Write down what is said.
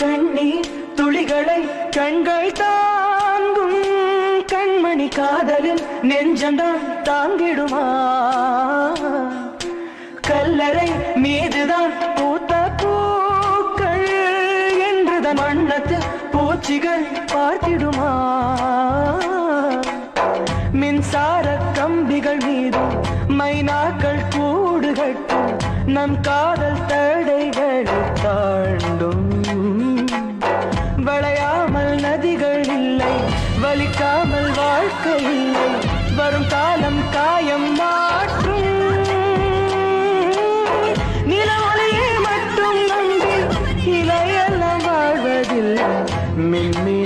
கண்ணீர் துளிகளை கண்கள் தாங்கும் கண்மணி காதலில் நெஞ்சந்தான் தாங்கிடுமா கல்லறை மீதுதான் பூத்த பூக்கள் என்றுதான் வண்ணத்தில் பூச்சிகள் பார்த்திடுமா மின்சார கம்பிகள் மீது மைனாக்கள் கூடு கட்டும் நம் காதல் தடைகளை தாண்டும் வளையாமல் நதிகள் இல்லை வலிக்காமல் வாழ்க்கை இல்லை வரும் காலம் காயம் மாற்றும் நில ஒளியை மட்டும் நம்பி இலையெல்லாம் வாழ்வதில்லை மின்மி